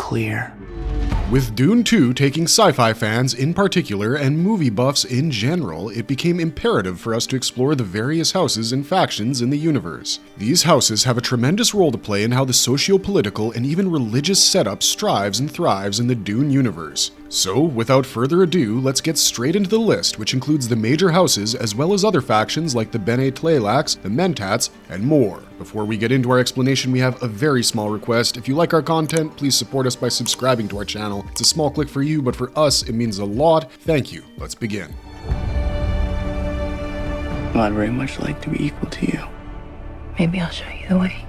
clear. With Dune 2 taking sci-fi fans in particular and movie buffs in general, it became imperative for us to explore the various houses and factions in the universe. These houses have a tremendous role to play in how the socio-political and even religious setup strives and thrives in the Dune universe. So, without further ado, let's get straight into the list, which includes the major houses as well as other factions like the Bene Tleilax, the Mentats, and more. Before we get into our explanation, we have a very small request. If you like our content, please support us by subscribing to our channel. It's a small click for you, but for us, it means a lot. Thank you. Let's begin. Well, I'd very much like to be equal to you. Maybe I'll show you the way.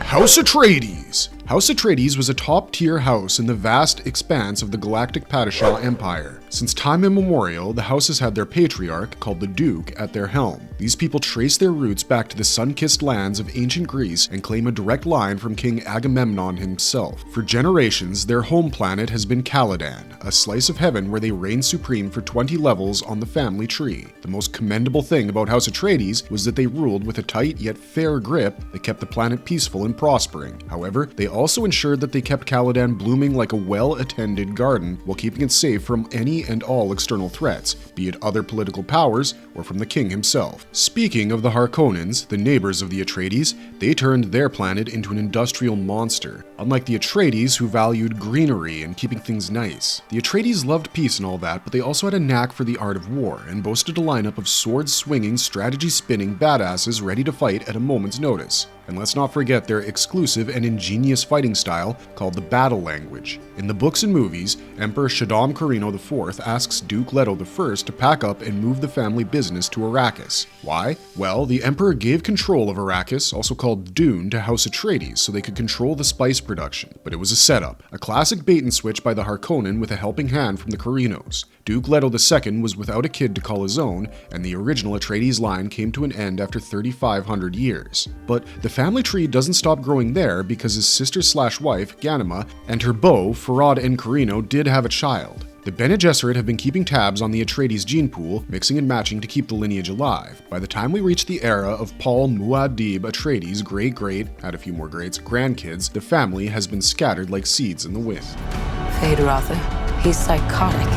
House Atreides! House Atreides was a top-tier house in the vast expanse of the galactic Padishah Empire. Since time immemorial, the house has had their patriarch, called the Duke, at their helm. These people trace their roots back to the sun-kissed lands of ancient Greece and claim a direct line from King Agamemnon himself. For generations, their home planet has been Caladan, a slice of heaven where they reign supreme for 20 levels on the family tree. The most commendable thing about House Atreides was that they ruled with a tight yet fair grip that kept the planet peaceful and prospering. However, they also ensured that they kept Caladan blooming like a well-attended garden while keeping it safe from any and all external threats, be it other political powers or from the king himself. Speaking of the Harkonnens, the neighbors of the Atreides, they turned their planet into an industrial monster. Unlike the Atreides, who valued greenery and keeping things nice. The Atreides loved peace and all that, but they also had a knack for the art of war and boasted a lineup of sword-swinging, strategy-spinning badasses ready to fight at a moment's notice. And let's not forget their exclusive and ingenious fighting style called the battle language. In the books and movies, Emperor Shaddam Corino IV asks Duke Leto I to pack up and move the family business to Arrakis. Why? Well, the Emperor gave control of Arrakis, also called Dune, to House Atreides so they could control the spice production. But it was a setup, a classic bait and switch by the Harkonnen with a helping hand from the Corinos. Duke Leto II was without a kid to call his own, and the original Atreides line came to an end after 3,500 years. But the family tree doesn't stop growing there because his sister-slash-wife, Ganima, and her beau, LRod and Corino, did have a child. The Bene Gesserit have been keeping tabs on the Atreides gene pool, mixing and matching to keep the lineage alive. By the time we reach the era of Paul Muad'Dib Atreides' great-great, had a few more greats, grandkids, the family has been scattered like seeds in the wind. Feyd-Rautha, he's psychotic.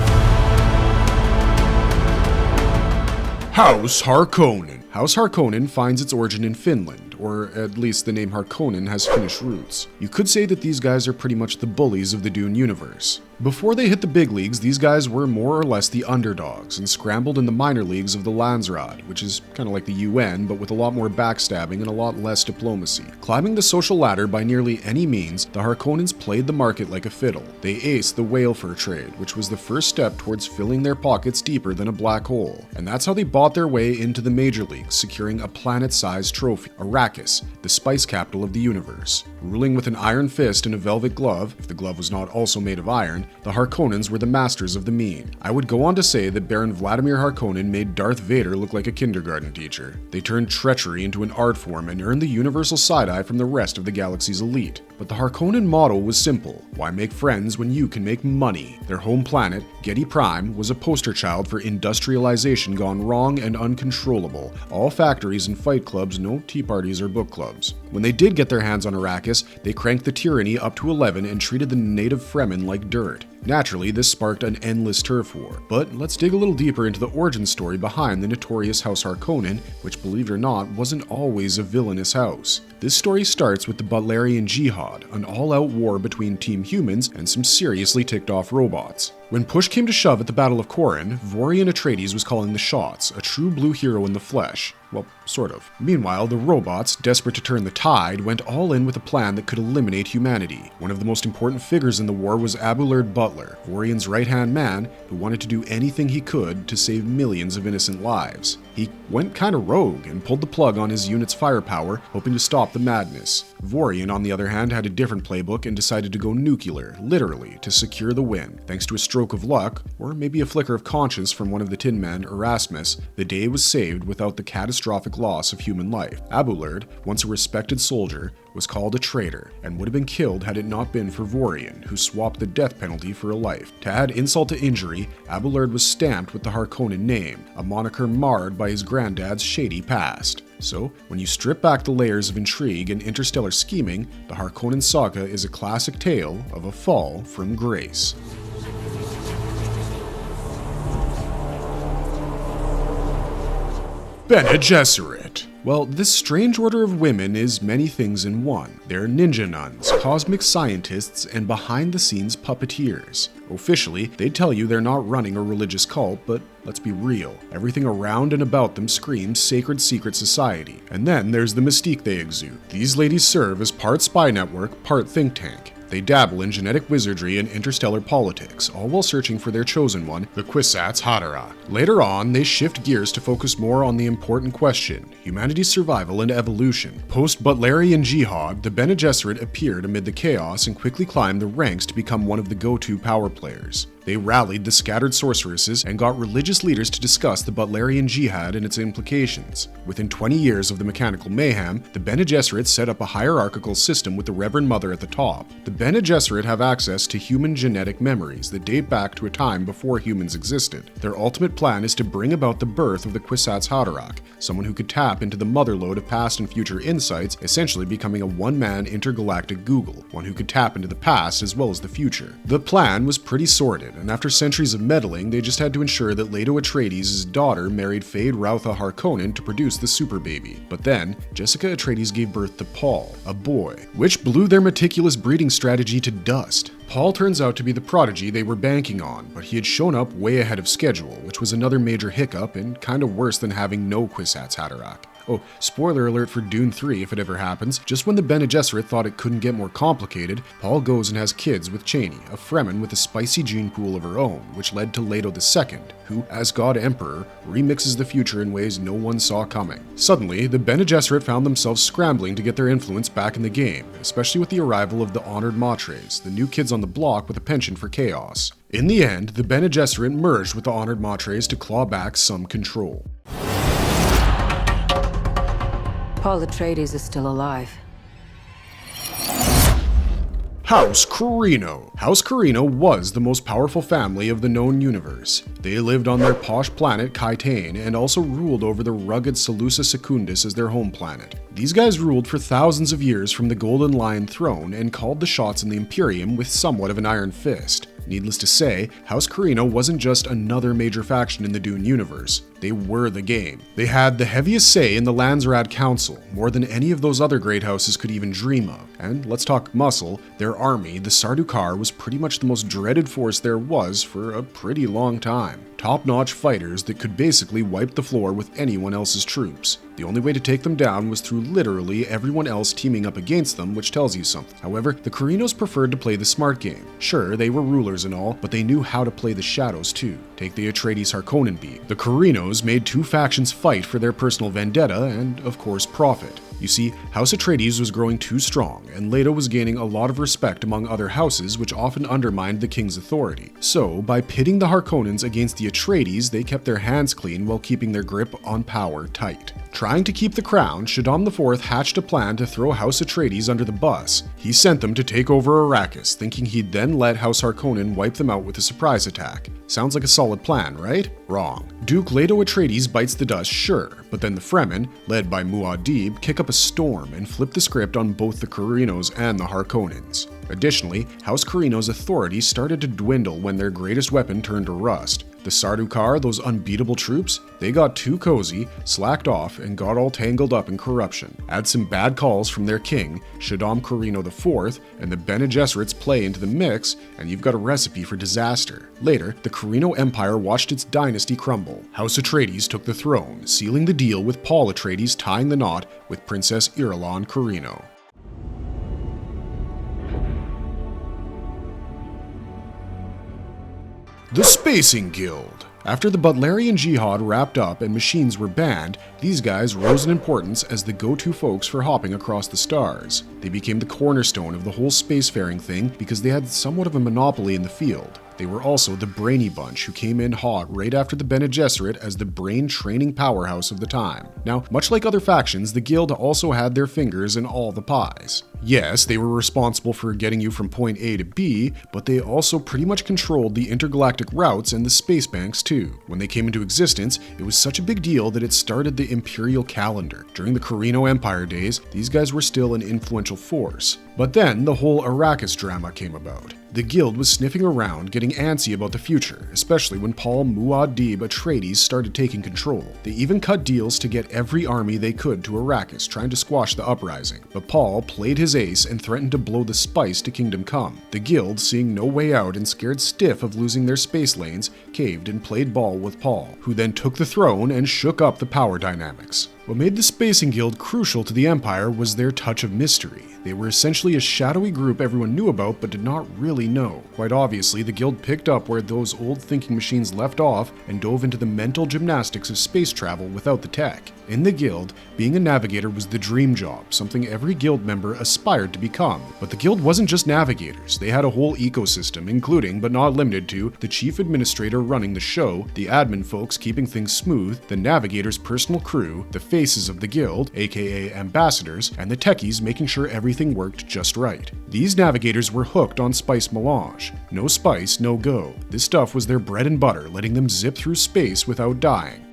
House Harkonnen. House Harkonnen finds its origin in Finland, or at least the name Harkonnen has Finnish roots. You could say that these guys are pretty much the bullies of the Dune universe. Before they hit the big leagues, these guys were more or less the underdogs and scrambled in the minor leagues of the LRod, which is kind of like the UN, but with a lot more backstabbing and a lot less diplomacy. Climbing the social ladder by nearly any means, the Harkonnens played the market like a fiddle. They aced the whale fur trade, which was the first step towards filling their pockets deeper than a black hole. And that's how they bought their way into the major leagues, securing a planet-sized trophy, Arrakis, the spice capital of the universe. Ruling with an iron fist and a velvet glove, if the glove was not also made of iron, the Harkonnens were the masters of the mean. I would go on to say that Baron Vladimir Harkonnen made Darth Vader look like a kindergarten teacher. They turned treachery into an art form and earned the universal side-eye from the rest of the galaxy's elite. But the Harkonnen motto was simple: why make friends when you can make money? Their home planet, Gedi Prime, was a poster child for industrialization gone wrong and uncontrollable. All factories and fight clubs, no tea parties or book clubs. When they did get their hands on Arrakis, they cranked the tyranny up to 11 and treated the native Fremen like dirt. Naturally, this sparked an endless turf war, but let's dig a little deeper into the origin story behind the notorious House Harkonnen, which, believe it or not, wasn't always a villainous house. This story starts with the Butlerian Jihad, an all-out war between Team Humans and some seriously ticked-off robots. When push came to shove at the Battle of Corrin, Vorian Atreides was calling the shots, a true blue hero in the flesh. Well, sort of. Meanwhile, the robots, desperate to turn the tide, went all in with a plan that could eliminate humanity. One of the most important figures in the war was Abulard Butler, Vorian's right-hand man, who wanted to do anything he could to save millions of innocent lives. He went kinda rogue and pulled the plug on his unit's firepower, hoping to stop the madness. Vorian, on the other hand, had a different playbook and decided to go nuclear, literally, to secure the win. Thanks to a stroke of luck, or maybe a flicker of conscience from one of the Tin Men, Erasmus, the day was saved without the catastrophic loss of human life. LRod, once a respected soldier, was called a traitor and would have been killed had it not been for Vorian, who swapped the death penalty for a life. To add insult to injury, LRod was stamped with the HarConan name, a moniker marred by his granddad's shady past. So, when you strip back the layers of intrigue and interstellar scheming, the HarConan saga is a classic tale of a fall from grace. Bene Gesserit. Well, this strange order of women is many things in one. They're ninja nuns, cosmic scientists, and behind-the-scenes puppeteers. Officially, they tell you they're not running a religious cult, but let's be real. Everything around and about them screams sacred secret society. And then there's the mystique they exude. These ladies serve as part spy network, part think tank. They dabble in genetic wizardry and interstellar politics, all while searching for their chosen one, the Kwisatz Haderach. Later on, they shift gears to focus more on the important question, humanity's survival and evolution. Post-Butlerian Jihad, the Bene Gesserit appeared amid the chaos and quickly climbed the ranks to become one of the go-to power players. They rallied the scattered sorceresses and got religious leaders to discuss the Butlerian Jihad and its implications. Within 20 years of the mechanical mayhem, the Bene Gesserit set up a hierarchical system with the Reverend Mother at the top. The Bene Gesserit have access to human genetic memories that date back to a time before humans existed. Their ultimate plan is to bring about the birth of the Kwisatz Haderach, someone who could tap into the motherlode of past and future insights, essentially becoming a one-man intergalactic Google, one who could tap into the past as well as the future. The plan was pretty sordid, and after centuries of meddling, they just had to ensure that Leto Atreides' daughter married Feyd-Rautha Harkonnen to produce the super baby. But then, Jessica Atreides gave birth to Paul, a boy, which blew their meticulous breeding strategy to dust. Paul turns out to be the prodigy they were banking on, but he had shown up way ahead of schedule, which was another major hiccup and kinda worse than having no Kwisatz Haderach. Oh, spoiler alert for Dune 3 if it ever happens. Just when the Bene Gesserit thought it couldn't get more complicated, Paul goes and has kids with Chani, a Freman with a spicy gene pool of her own, which led to Leto II, who, as God Emperor, remixes the future in ways no one saw coming. Suddenly, the Bene Gesserit found themselves scrambling to get their influence back in the game, especially with the arrival of the honored Matres, the new kids on the block with a penchant for chaos. In the end, the Bene Gesserit merged with the honored Matres to claw back some control. Paul Atreides is still alive. House Corino. House Corino was the most powerful family of the known universe. They lived on their posh planet Kaitain and also ruled over the rugged Salusa Secundus as their home planet. These guys ruled for thousands of years from the Golden Lion throne and called the shots in the Imperium with somewhat of an iron fist. Needless to say, House Corino wasn't just another major faction in the Dune universe. They were the game. They had the heaviest say in the Landsraad Council, more than any of those other great houses could even dream of. And let's talk muscle, their army, the Sardaukar, was pretty much the most dreaded force there was for a pretty long time. Top-notch fighters that could basically wipe the floor with anyone else's troops. The only way to take them down was through literally everyone else teaming up against them, which tells you something. However, the Corinos preferred to play the smart game. Sure, they were rulers and all, but they knew how to play the shadows too. Take the Atreides Harkonnen beat. The Corinos made two factions fight for their personal vendetta and, of course, profit. You see, House Atreides was growing too strong, and Leto was gaining a lot of respect among other houses, which often undermined the king's authority. So, by pitting the Harkonnens against the Atreides, they kept their hands clean while keeping their grip on power tight. Trying to keep the crown, Shaddam IV hatched a plan to throw House Atreides under the bus. He sent them to take over Arrakis, thinking he'd then let House Harkonnen wipe them out with a surprise attack. Sounds like a solid plan, right? Wrong. Duke Leto Atreides bites the dust, sure, but then the Fremen, led by Muad'Dib, kick up a storm and flip the script on both the Corinos and the Harkonnens. Additionally, House Corino's authority started to dwindle when their greatest weapon turned to rust. The Sardaukar, those unbeatable troops, they got too cozy, slacked off, and got all tangled up in corruption. Add some bad calls from their king, Shaddam Corino IV, and the Bene Gesserit's play into the mix, and you've got a recipe for disaster. Later, the Corino Empire watched its dynasty crumble. House Atreides took the throne, sealing the deal with Paul Atreides tying the knot with Princess Irulan Corino. The Spacing Guild. After the Butlerian Jihad wrapped up and machines were banned, these guys rose in importance as the go-to folks for hopping across the stars. They became the cornerstone of the whole spacefaring thing because they had somewhat of a monopoly in the field. They were also the brainy bunch who came in hot right after the Bene Gesserit as the brain training powerhouse of the time. Now, much like other factions, the guild also had their fingers in all the pies. Yes, they were responsible for getting you from point A to B, but they also pretty much controlled the intergalactic routes and the space banks too. When they came into existence, it was such a big deal that it started the Imperial calendar. During the Corino Empire days, these guys were still an influential force. But then the whole Arrakis drama came about. The guild was sniffing around, getting antsy about the future, especially when Paul Muad'Dib Atreides started taking control. They even cut deals to get every army they could to Arrakis, trying to squash the uprising. But Paul played his ace and threatened to blow the spice to Kingdom Come. The guild, seeing no way out and scared stiff of losing their space lanes, caved and played ball with Paul, who then took the throne and shook up the power dynamics. What made the Spacing Guild crucial to the Empire was their touch of mystery. They were essentially a shadowy group everyone knew about but did not really know. Quite obviously, the guild picked up where those old thinking machines left off and dove into the mental gymnastics of space travel without the tech. In the guild, being a navigator was the dream job, something every guild member aspired to become. But the guild wasn't just navigators, they had a whole ecosystem, including, but not limited to, the chief administrator running the show, the admin folks keeping things smooth, the navigator's personal crew, the faces of the guild, aka ambassadors, and the techies making sure everything worked just right. These navigators were hooked on spice melange. No spice, no go. This stuff was their bread and butter, letting them zip through space without dying.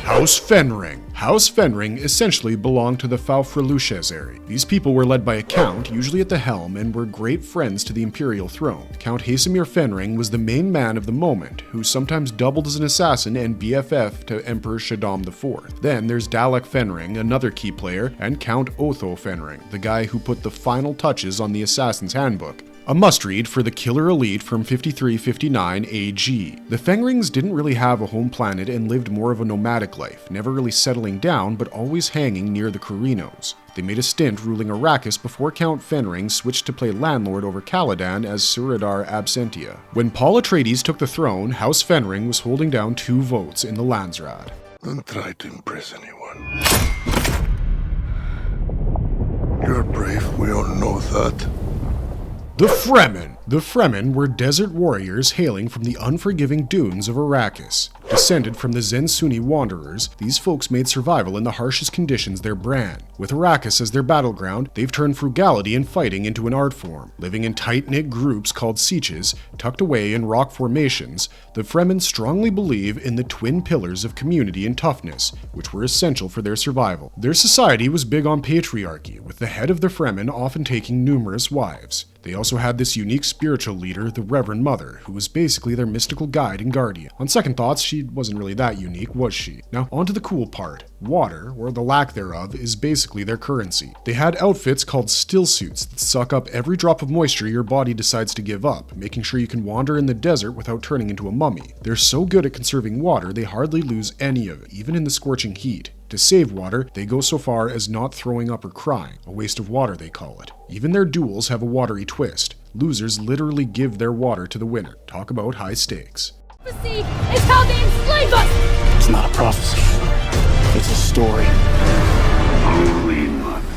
House Fenring. House Fenring essentially belonged to the Faufreluches. These people were led by a count, usually at the helm, and were great friends to the imperial throne. Count Hasimir Fenring was the main man of the moment, who sometimes doubled as an assassin and BFF to Emperor Shaddam IV. Then there's Dalek Fenring, another key player, and Count Otho Fenring, the guy who put the final touches on the Assassin's Handbook. A must-read for the killer elite from 5359 AG. The Fenrings didn't really have a home planet and lived more of a nomadic life, never really settling down but always hanging near the Corinos. They made a stint ruling Arrakis before Count Fenring switched to play landlord over Caladan as Suradar Absentia. When Paul Atreides took the throne, House Fenring was holding down 2 votes in the Landsraad. Don't try to impress anyone. You're brave, we all know that. The Fremen. The Fremen were desert warriors hailing from the unforgiving dunes of Arrakis. Descended from the Zensuni wanderers, these folks made survival in the harshest conditions their brand. With Arrakis as their battleground, they've turned frugality and fighting into an art form. Living in tight-knit groups called sieches, tucked away in rock formations, the Fremen strongly believe in the twin pillars of community and toughness, which were essential for their survival. Their society was big on patriarchy, with the head of the Fremen often taking numerous wives. They also had this unique spiritual leader, the Reverend Mother, who was basically their mystical guide and guardian. On second thoughts, she wasn't really that unique, was she? Now, on to the cool part. Water, or the lack thereof, is basically their currency. They had outfits called still suits that suck up every drop of moisture your body decides to give up, making sure you can wander in the desert without turning into a mummy. They're so good at conserving water, they hardly lose any of it, even in the scorching heat. To save water, they go so far as not throwing up or crying, a waste of water they call it. Even their duels have a watery twist. Losers literally give their water to the winner. Talk about high stakes. Prophecy is how they enslave us! It's not a prophecy. It's a story.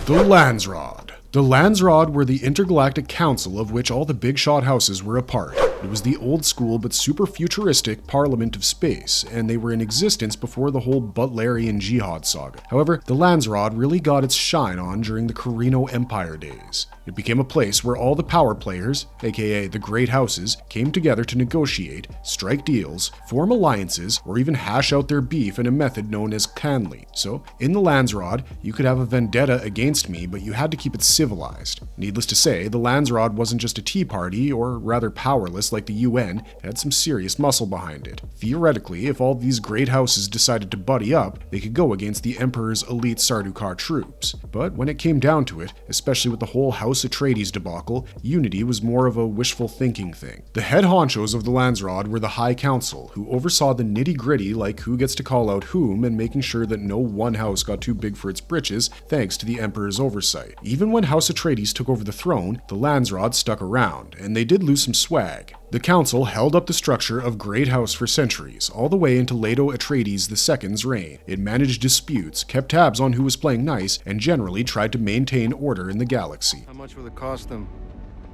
The Landsraad. The Landsraad were the intergalactic council of which all the big shot houses were a part. It was the old school but super futuristic Parliament of Space, and they were in existence before the whole Butlerian Jihad saga. However, the Landsraad really got its shine on during the Corino Empire days. It became a place where all the power players, aka the great houses, came together to negotiate, strike deals, form alliances, or even hash out their beef in a method known as Canly. So, in the Landsraad, you could have a vendetta against me, but you had to keep it civilized. Needless to say, the Landsraad wasn't just a tea party, or rather powerless like the UN, it had some serious muscle behind it. Theoretically, if all these great houses decided to buddy up, they could go against the Emperor's elite Sardaukar troops. But when it came down to it, especially with the whole House Atreides debacle, unity was more of a wishful thinking thing. The head honchos of the Landsraad were the High Council, who oversaw the nitty-gritty like who gets to call out whom and making sure that no one house got too big for its britches thanks to the Emperor's oversight. Even when House Atreides took over the throne, the Landsraad stuck around, and they did lose some swag. The council held up the structure of Great House for centuries, all the way into Leto Atreides II's reign. It managed disputes, kept tabs on who was playing nice, and generally tried to maintain order in the galaxy. How much will it cost them,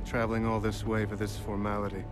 traveling all this way for this formality?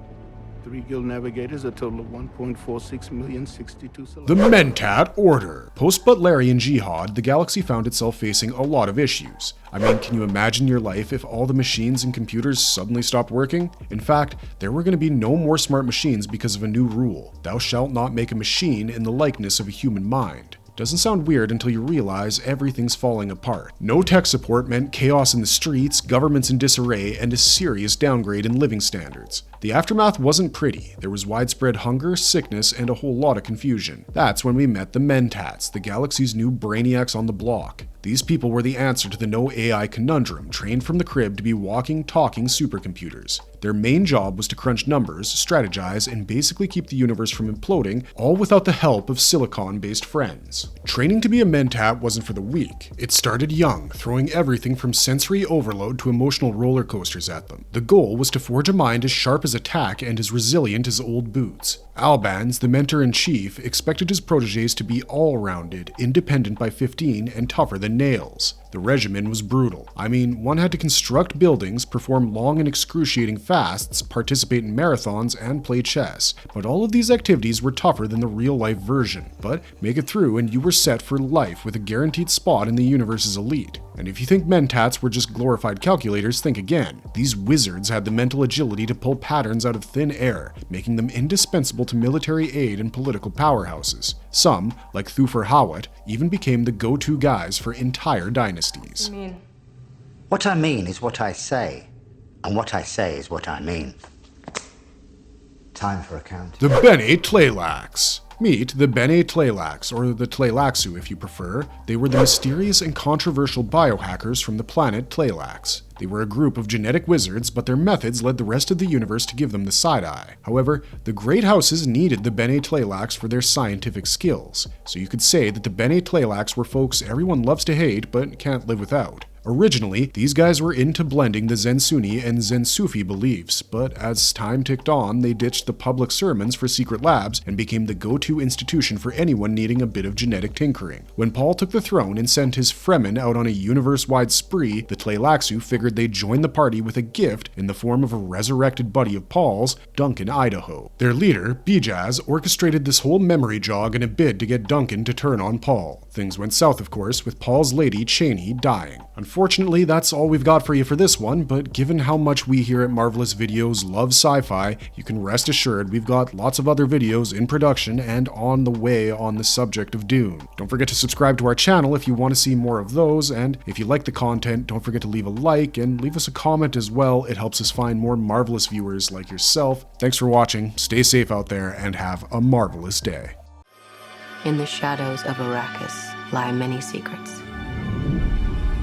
3 guild navigators, a total of 1.46 million, 62 The Mentat Order. Post-Butlerian Jihad, the galaxy found itself facing a lot of issues. I mean, can you imagine your life if all the machines and computers suddenly stopped working? In fact, there were going to be no more smart machines because of a new rule. Thou shalt not make a machine in the likeness of a human mind. Doesn't sound weird until you realize everything's falling apart. No tech support meant chaos in the streets, governments in disarray, and a serious downgrade in living standards. The aftermath wasn't pretty. There was widespread hunger, sickness, and a whole lot of confusion. That's when we met the Mentats, the galaxy's new brainiacs on the block. These people were the answer to the no AI conundrum, trained from the crib to be walking, talking supercomputers. Their main job was to crunch numbers, strategize, and basically keep the universe from imploding, all without the help of silicon-based friends. Training to be a Mentat wasn't for the weak. It started young, throwing everything from sensory overload to emotional roller coasters at them. The goal was to forge a mind as sharp as attack and as resilient as old boots. Albans, the mentor-in-chief, expected his protégés to be all-rounded, independent by 15, and tougher than nails. The regimen was brutal. I mean, one had to construct buildings, perform long and excruciating fasts, participate in marathons, and play chess. But all of these activities were tougher than the real-life version. But make it through and you were set for life with a guaranteed spot in the universe's elite. And if you think Mentats were just glorified calculators, think again. These wizards had the mental agility to pull patterns out of thin air, making them indispensable to military aid and political powerhouses. Some, like Thufir Hawat, even became the go-to guys for entire dynasties. What I mean is what I say, and what I say is what I mean. Time for a count. The Bene Tleilax. Meet the Bene Tleilax, or the Tleilaxu if you prefer. They were the mysterious and controversial biohackers from the planet Tleilax. They were a group of genetic wizards, but their methods led the rest of the universe to give them the side-eye. However, the great houses needed the Bene Tleilax for their scientific skills, so you could say that the Bene Tleilax were folks everyone loves to hate but can't live without. Originally, these guys were into blending the Zen Sunni and Zen Sufi beliefs, but as time ticked on, they ditched the public sermons for secret labs and became the go-to institution for anyone needing a bit of genetic tinkering. When Paul took the throne and sent his Fremen out on a universe-wide spree, the Tleilaxu figured they'd join the party with a gift in the form of a resurrected buddy of Paul's, Duncan Idaho. Their leader, Berenges, orchestrated this whole memory jog in a bid to get Duncan to turn on Paul. Things went south, of course, with Paul's lady, Cheney, dying. Unfortunately, that's all we've got for you for this one, but given how much we here at Marvelous Videos love sci-fi, you can rest assured we've got lots of other videos in production and on the way on the subject of Dune. Don't forget to subscribe to our channel if you want to see more of those, and if you like the content, don't forget to leave a like and leave us a comment as well. It helps us find more Marvelous viewers like yourself. Thanks for watching, stay safe out there, and have a marvelous day. In the shadows of Arrakis lie many secrets,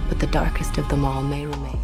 but the darkest of them all may remain.